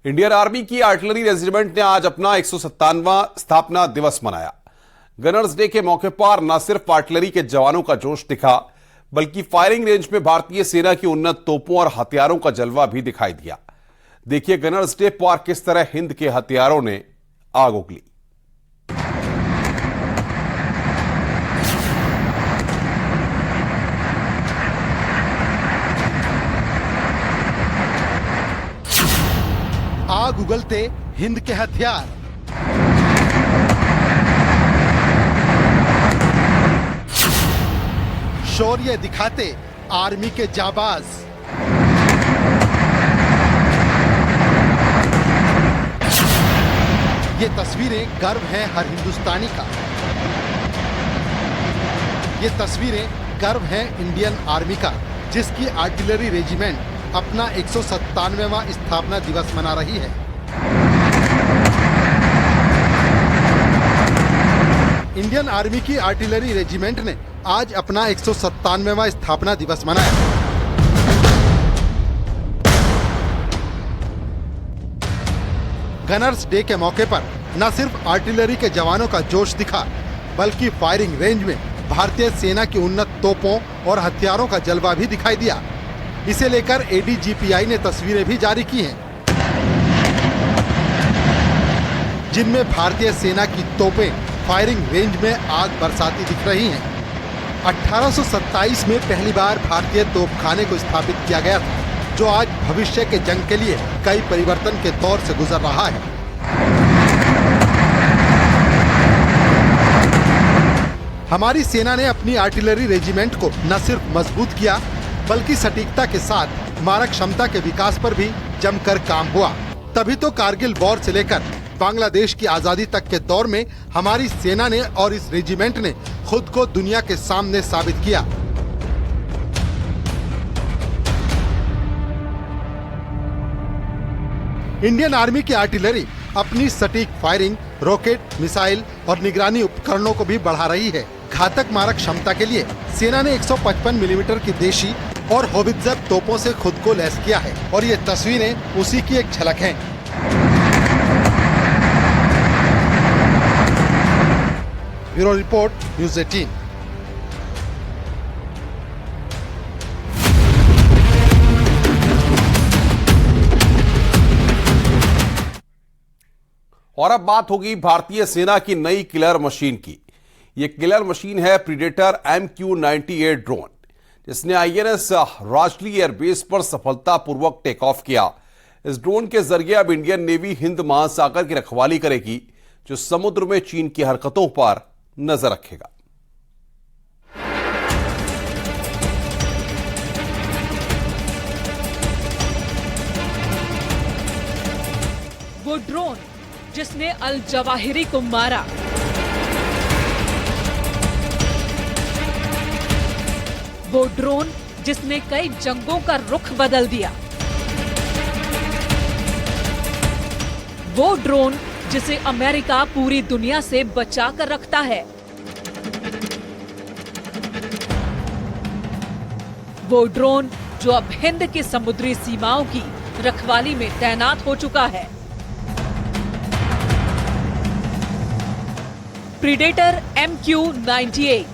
Indian army की artillery regiment ने आज अपना 157वां स्थापना दिवस मनाया। गनर्स डे के मौके पर न सिर्फ आर्टिलरी के जवानों का जोश दिखा, बल्कि फायरिंग रेंज में भारतीय सेना की उन्नत तोपों और हथियारों का जलवा भी दिखाई दिया। देखिए गनर्स डे पर किस तरह हिंद के हथियारों ने आग उगली। आग उगलते हिंद के हथियार, शौर्य दिखाते आर्मी के जाबाज, ये तस्वीरें गर्व है हर हिंदुस्तानी का। ये तस्वीरें गर्व है इंडियन आर्मी का, जिसकी आर्टिलरी रेजिमेंट अपना 197वां स्थापना दिवस मना रही है। इंडियन आर्मी की आर्टिलरी रेजिमेंट ने आज अपना 197वां स्थापना दिवस मनाया। गनर्स डे के मौके पर न सिर्फ आर्टिलरी के जवानों का जोश दिखा, बल्कि फायरिंग रेंज में भारतीय सेना की उन्नत तोपों और हथियारों का जलवा भी दिखाई दिया। इसे लेकर एडीजीपीआई ने तस्वीरें भी जारी की हैं, जिनमें भारतीय सेना की तोपें फायरिंग रेंज में आग बरसाती दिख रही हैं। 1827 में पहली बार भारतीय तोपखाने को स्थापित किया गया था, जो आज भविष्य के जंग के लिए कई परिवर्तन के दौर से गुजर रहा है। हमारी सेना ने अपनी आर्टिलरी रेजिमेंट को न सिर्फ मजबूत किया, बल्कि सटीकता के साथ मारक क्षमता के विकास पर भी जमकर काम हुआ। तभी तो कारगिल वॉर से लेकर बांग्लादेश की आजादी तक के दौर में हमारी सेना ने और इस रेजिमेंट ने खुद को दुनिया के सामने साबित किया। इंडियन आर्मी की आर्टिलरी अपनी सटीक फायरिंग, रॉकेट, मिसाइल और निगरानी उपकरणों को भी बढ़ा रही है। घातक मारक क्षमता के लिए सेना ने 155 मिलीमीटर की देशी और होवित्जर तोपों से खुद को लैस किया है, और ये तस्वीरें उसी की एक झलक हैं। Bureau report, news 18। और अब बात होगी भारतीय सेना की नई किलर मशीन की। ये किलर मशीन है प्रीडेटर MQ-98 ड्रोन, जिसने INS राजली एयरबेस पर सफलतापूर्वक टेक ऑफ किया। इस ड्रोन के जरिए अब इंडियन नेवी हिंद महासागर की रखवाली करेगी, जो समुद्र में चीन की हरकतों पर नजर रखेगा। वो ड्रोन जिसने अल जवाहिरी को मारा, वो ड्रोन जिसने कई जंगों का रुख बदल दिया, वो ड्रोन जिसे अमेरिका पूरी दुनिया से बचा कर रखता है, वो ड्रोन जो अब हिंद की समुद्री सीमाओं की रखवाली में तैनात हो चुका है। प्रीडेटर MQ-98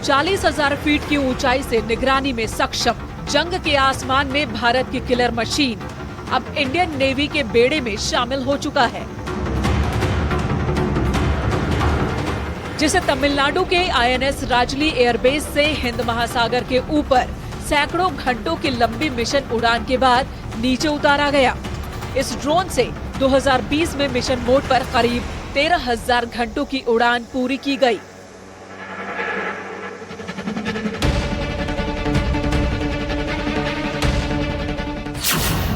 40,000 फीट की ऊंचाई से निगरानी में सक्षम जंग के आसमान में भारत की किलर मशीन अब इंडियन नेवी के बेड़े में शामिल हो चुका है, जिसे तमिलनाडु के INS राजली एयरबेस से हिंद महासागर के ऊपर सैकड़ों घंटों की लंबी मिशन उड़ान के बाद नीचे उतारा गया। इस ड्रोन से 2020 में मिशन मोड पर करीब 13,000 घंटों की उड़ान पूरी की गई।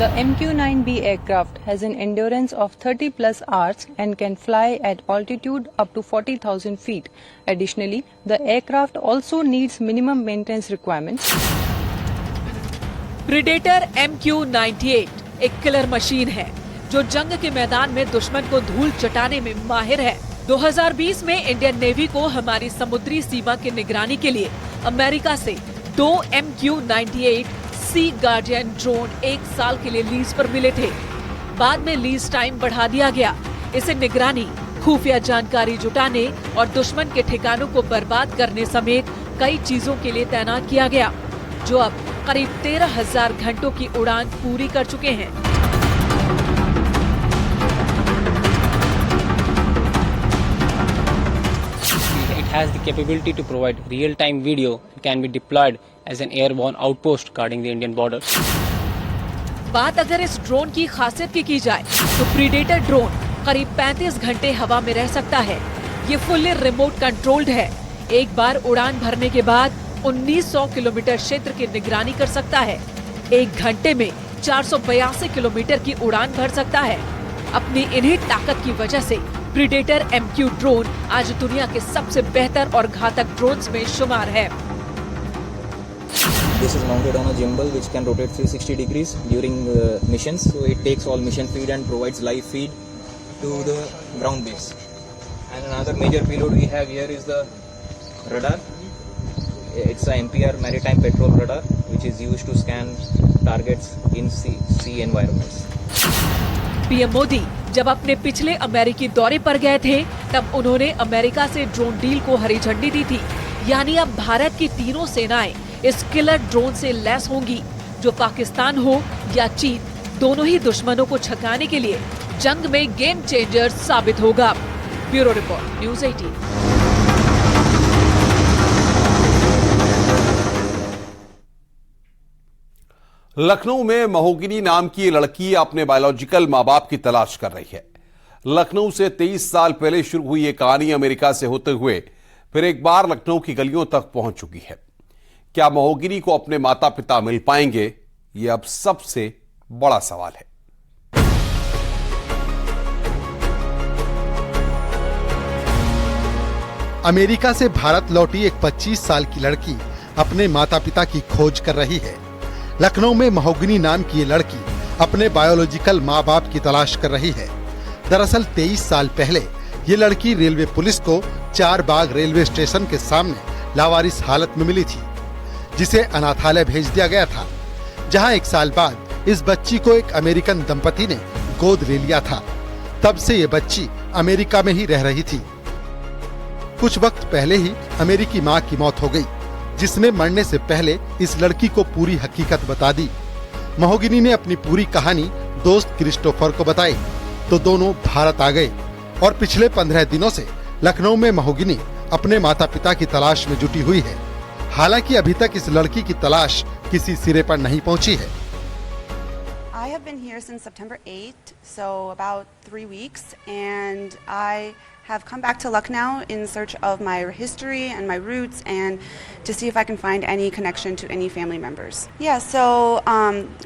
The MQ-9B aircraft has an endurance of 30 plus hours and can fly at altitude up to 40,000 feet. Additionally, the aircraft also needs minimum maintenance requirements. Predator MQ-98 एक किलर मशीन है जो जंग के मैदान में दुश्मन को धूल चटाने में माहिर है। 2020 में इंडियन नेवी को हमारी समुद्री सीमा की निगरानी के लिए अमेरिका से 2 MQ-98 सी गार्डियन ड्रोन 1 साल के लिए लीज पर मिले थे। बाद में लीज टाइम बढ़ा दिया गया। इसे निगरानी, खुफिया जानकारी जुटाने और दुश्मन के ठिकानों को बर्बाद करने समेत कई चीजों के लिए तैनात किया गया, जो अब करीब 13,000 घंटों की उड़ान पूरी कर चुके हैं। It has the capability to provide real-time video and can be deployed as an airborne outpost guarding the Indian border. बात अगर इस ड्रोन की खासियत की जाए तो प्रीडेटर ड्रोन करीब 35 घंटे हवा में रह सकता है। ये फुल्ली रिमोट कंट्रोल्ड है। एक बार उड़ान भरने के बाद 1900 किलोमीटर क्षेत्र की निगरानी कर सकता है। 1 घंटे में 482 किलोमीटर की उड़ान भर सकता है। अपनी इन्हीं ताकत की वजह से प्रीडेटर MQ ड्रोन आज दुनिया के सबसे बेहतर और घातक ड्रोन्स में शुमार है। This is mounted on a gimbal which can rotate 360 degrees during missions, so it takes all mission feed and provides live feed to the ground base. And another major payload we have here is the radar. It's a MPR maritime patrol radar which is used to scan targets in sea environments. PM Modi जब अपने पिछले अमेरिकी दौरे पर गए थे, तब उन्होंने अमेरिका से ड्रोन डील को हरी झंडी दी थी। यानी अब भारत की तीनों सेनाएं इस किलर ड्रोन से लैस होंगी, जो पाकिस्तान हो या चीन, दोनों ही दुश्मनों को छकाने के लिए जंग में गेम चेंजर साबित होगा। Bureau report, news 18। लखनऊ में महोगिनी नाम की लड़की अपने बायोलॉजिकल मां बाप की तलाश कर रही है। लखनऊ से 23 साल पहले शुरू हुई ये कहानी अमेरिका से होते हुए फिर एक बार लखनऊ की गलियों तक पहुंच चुकी है। क्या महोगिनी को अपने माता पिता मिल पाएंगे, ये अब सबसे बड़ा सवाल है। अमेरिका से भारत लौटी एक 25 साल की लड़की अपने माता पिता की खोज कर रही है। लखनऊ में महोगिनी नाम की ये लड़की अपने बायोलॉजिकल माँ बाप की तलाश कर रही है। दरअसल 23 साल पहले ये लड़की रेलवे पुलिस को चार बाग रेलवे स्टेशन के सामने लावारिस हालत में मिली थी, जिसे अनाथालय भेज दिया गया था, जहां 1 साल बाद इस बच्ची को एक अमेरिकन दंपति ने गोद ले लिया था। तब से ये बच्ची अमेरिका में ही रह रही थी। कुछ वक्त पहले ही अमेरिकी माँ की मौत हो गई, जिसने मरने से पहले इस लड़की को पूरी हकीकत बता दी। महोगिनी ने अपनी पूरी कहानी दोस्त क्रिस्टोफर को बताई तो दोनों भारत आ गए और पिछले 15 दिनों से लखनऊ में महोगिनी अपने माता पिता की तलाश में जुटी हुई है। हालांकि अभी तक इस लड़की की तलाश किसी सिरे पर नहीं पहुंची है। I have been here since September 8th, so about 3 weeks, and I have come back to Lucknow in search of my history and my roots and to see if I can find any connection to any family members. Yeah, so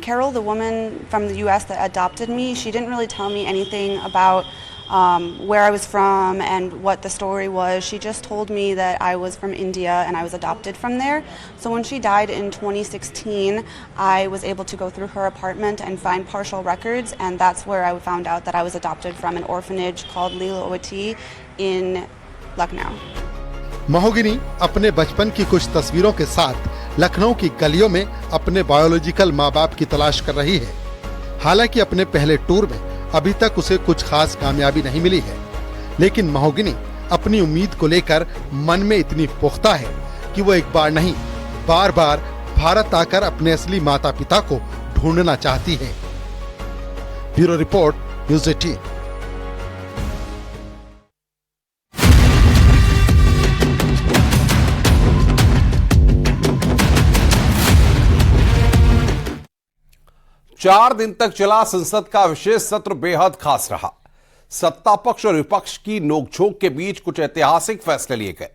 Carol, the woman from the US that adopted me, she didn't really tell me anything about where I was from and what the story was. She just told me that I was from India and I was adopted from there. So when she died in 2016, I was able to go through her apartment and find partial records, and that's where I found out that I was adopted from an orphanage called Leela Owati in Lucknow. महोगिनी अपने बचपन की कुछ तस्वीरों के साथ लखनऊ की गलियों में अपने बायोलॉजिकल माँ बाप की तलाश कर रही है। हालांकि अपने पहले टूर में अभी तक उसे कुछ खास कामयाबी नहीं मिली है, लेकिन महोगिनी अपनी उम्मीद को लेकर मन में इतनी पुख्ता है कि वो एक बार नहीं, बार बार भारत आकर अपने असली माता पिता को ढूंढना चाहती है। Bureau report, news 18। चार दिन तक चला संसद का विशेष सत्र बेहद खास रहा। सत्ता पक्ष और विपक्ष की नोकझोंक के बीच कुछ ऐतिहासिक फैसले लिए गए।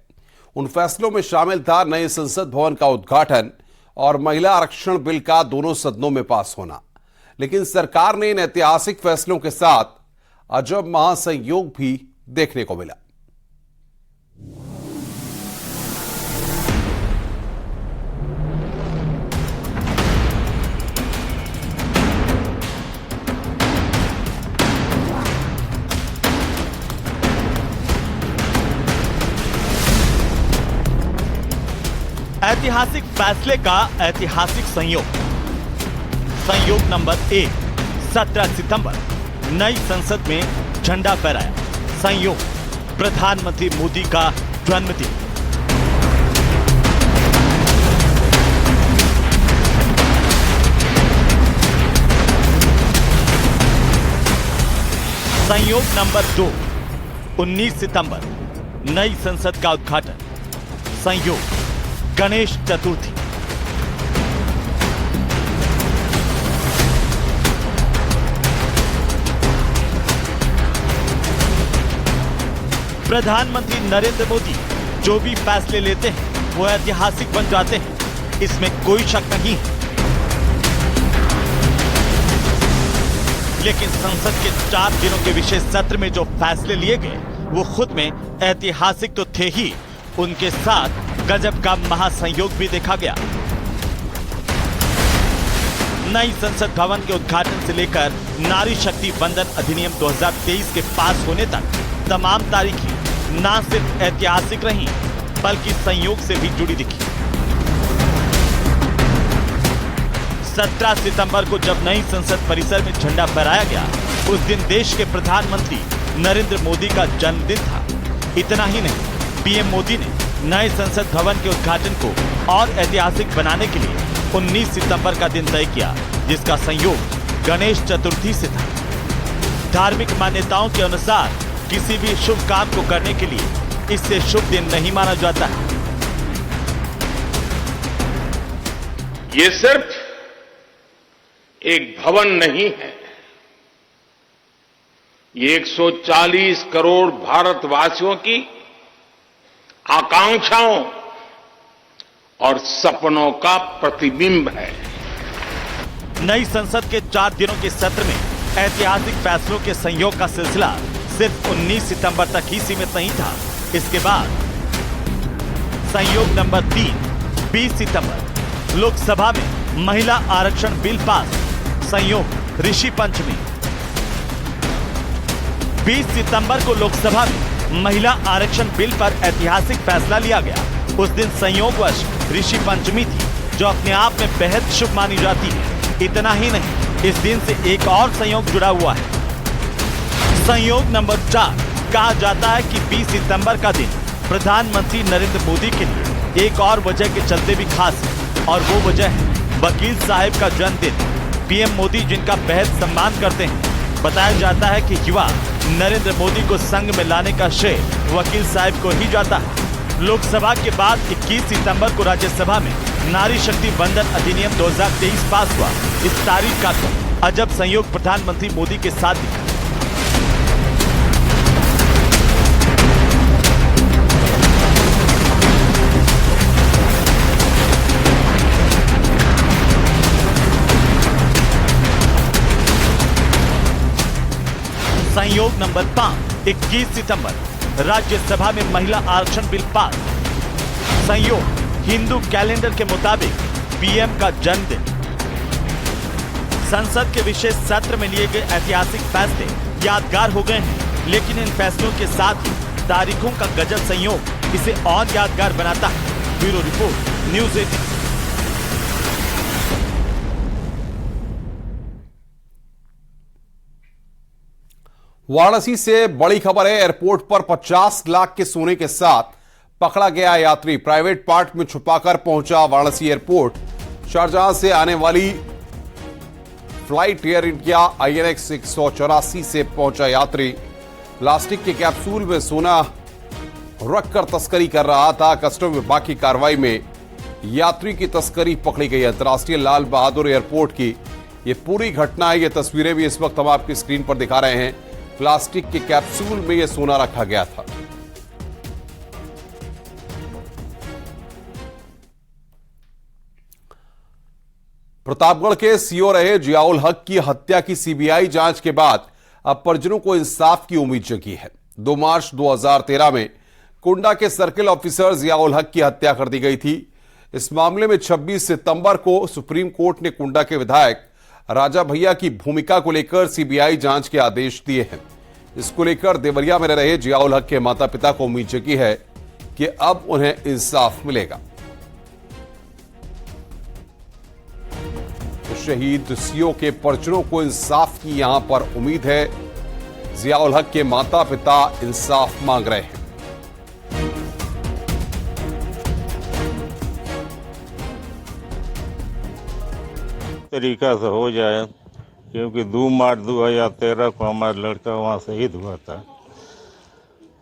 उन फैसलों में शामिल था नए संसद भवन का उद्घाटन और महिला आरक्षण बिल का दोनों सदनों में पास होना। लेकिन सरकार ने इन ऐतिहासिक फैसलों के साथ अजब महासंयोग भी देखने को मिला। ऐतिहासिक फैसले का ऐतिहासिक संयोग। संयोग नंबर 1, 17 सितंबर नई संसद में झंडा फहराया। संयोग, प्रधानमंत्री मोदी का जन्मदिन। संयोग नंबर 2, 19 सितंबर नई संसद का उद्घाटन। संयोग, गणेश चतुर्थी। प्रधानमंत्री नरेंद्र मोदी जो भी फैसले लेते हैं वो ऐतिहासिक बन जाते हैं, इसमें कोई शक नहीं है। लेकिन संसद के 4 दिनों के विशेष सत्र में जो फैसले लिए गए वो खुद में ऐतिहासिक तो थे ही, उनके साथ गजब का महासंयोग भी देखा गया। नई संसद भवन के उद्घाटन से लेकर नारी शक्ति वंदन अधिनियम 2023 के पास होने तक तमाम तारीखें न सिर्फ ऐतिहासिक रही बल्कि संयोग से भी जुड़ी दिखी। 17 सितंबर को जब नई संसद परिसर में झंडा फहराया गया, उस दिन देश के प्रधानमंत्री नरेंद्र मोदी का जन्मदिन था। इतना ही नहीं, पीएम मोदी ने नए संसद भवन के उद्घाटन को और ऐतिहासिक बनाने के लिए 19 सितंबर का दिन तय किया, जिसका संयोग गणेश चतुर्थी से था। धार्मिक मान्यताओं के अनुसार किसी भी शुभ काम को करने के लिए इससे शुभ दिन नहीं माना जाता है। ये सिर्फ एक भवन नहीं है, ये 140 करोड़ भारतवासियों की आकांक्षाओं और सपनों का प्रतिबिंब है। नई संसद के 4 दिनों के सत्र में ऐतिहासिक फैसलों के संयोग का सिलसिला सिर्फ 19 सितंबर तक ही सीमित नहीं था। इसके बाद संयोग नंबर 3, 20 सितंबर लोकसभा में महिला आरक्षण बिल पास। संयोग, ऋषि पंचमी। 20 सितंबर को लोकसभा में महिला आरक्षण बिल पर ऐतिहासिक फैसला लिया गया। उस दिन संयोगवश ऋषि पंचमी थी, जो अपने आप में बेहद शुभ मानी जाती है। इतना ही नहीं, इस दिन से एक और संयोग जुड़ा हुआ है। संयोग नंबर 4, कहा जाता है कि 20 सितंबर का दिन प्रधानमंत्री नरेंद्र मोदी के लिए एक और वजह के चलते भी खास है, और वो वजह है वकील साहब का जन्मदिन। पीएम मोदी जिनका बेहद सम्मान करते हैं, बताया जाता है कि युवा नरेंद्र मोदी को संग में लाने का श्रेय वकील साहब को ही जाता है। लोकसभा के बाद 21 सितंबर को राज्यसभा में नारी शक्ति वंदन अधिनियम 2023 पास हुआ। इस तारीख का अजब संयोग प्रधानमंत्री मोदी के साथ दिखा। संयोग नंबर 5, 21 सितंबर राज्यसभा में महिला आरक्षण बिल पास। संयोग, हिंदू कैलेंडर के मुताबिक पीएम का जन्मदिन। संसद के विशेष सत्र में लिए गए ऐतिहासिक फैसले यादगार हो गए हैं, लेकिन इन फैसलों के साथ ही तारीखों का गजब संयोग इसे और यादगार बनाता है। Bureau report, news 18। वाराणसी से बड़ी खबर है। एयरपोर्ट पर 50 लाख के सोने के साथ पकड़ा गया यात्री प्राइवेट पार्ट में छुपाकर पहुंचा वाराणसी एयरपोर्ट। शारजाह से आने वाली फ्लाइट एयर इंडिया INX 184 से पहुंचा यात्री प्लास्टिक के कैप्सूल में सोना रखकर तस्करी कर रहा था। कस्टम विभाग की कार्रवाई में यात्री की तस्करी पकड़ी गई। अंतर्राष्ट्रीय लाल बहादुर एयरपोर्ट की यह पूरी घटना है। ये तस्वीरें भी इस वक्त हम आपकी स्क्रीन पर दिखा रहे हैं। प्लास्टिक के कैप्सूल में यह सोना रखा गया था। प्रतापगढ़ के सीओ रहे जियाउल हक की हत्या की सीबीआई जांच के बाद अब परिजनों को इंसाफ की उम्मीद जगी है। 2 मार्च 2013 में कुंडा के सर्किल ऑफिसर जियाउल हक की हत्या कर दी गई थी। इस मामले में 26 सितंबर को सुप्रीम कोर्ट ने कुंडा के विधायक राजा भैया की भूमिका को लेकर सीबीआई जांच के आदेश दिए हैं। इसको लेकर देवरिया में रह रहे जियाउल हक के माता पिता को उम्मीद जगी है कि अब उन्हें इंसाफ मिलेगा। तो शहीद सीओ के परिजनों को इंसाफ की यहां पर उम्मीद है। जियाउल हक के माता पिता इंसाफ मांग रहे हैं। तरीका से हो जाए, क्योंकि 2 मार्च 2013 को हमारा लड़का वहाँ शहीद हुआ था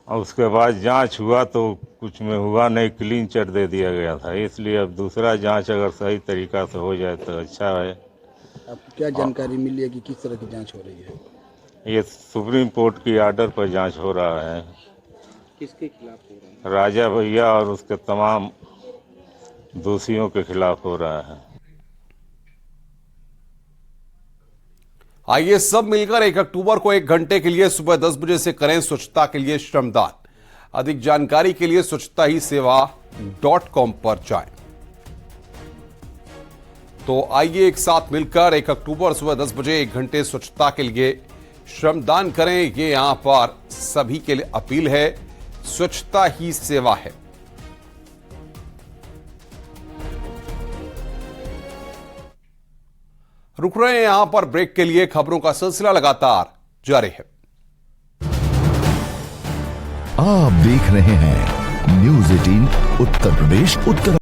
और उसके बाद जांच हुआ तो कुछ में हुआ नहीं, क्लीन चिट दे दिया गया था। इसलिए अब दूसरा जांच अगर सही तरीका से हो जाए तो अच्छा है। आपको क्या जानकारी मिली है कि किस तरह की जांच हो रही है? ये सुप्रीम कोर्ट की आर्डर पर जांच हो रहा है। किसके खिलाफ हो रहा है? राजा भैया और उसके तमाम दोषियों के खिलाफ हो रहा है। आइए सब मिलकर 1 अक्टूबर को 1 घंटे के लिए सुबह 10 बजे से करें स्वच्छता के लिए श्रमदान। अधिक जानकारी के लिए स्वच्छता ही सेवा.com पर जाएं। तो आइए एक साथ मिलकर 1 अक्टूबर सुबह 10 बजे 1 घंटे स्वच्छता के लिए श्रमदान करें। ये यहां पर सभी के लिए अपील है, स्वच्छता ही सेवा है। रुक रहे हैं यहां पर ब्रेक के लिए। खबरों का सिलसिला लगातार जारी है। आप देख रहे हैं न्यूज़ 18 उत्तर प्रदेश उत्तर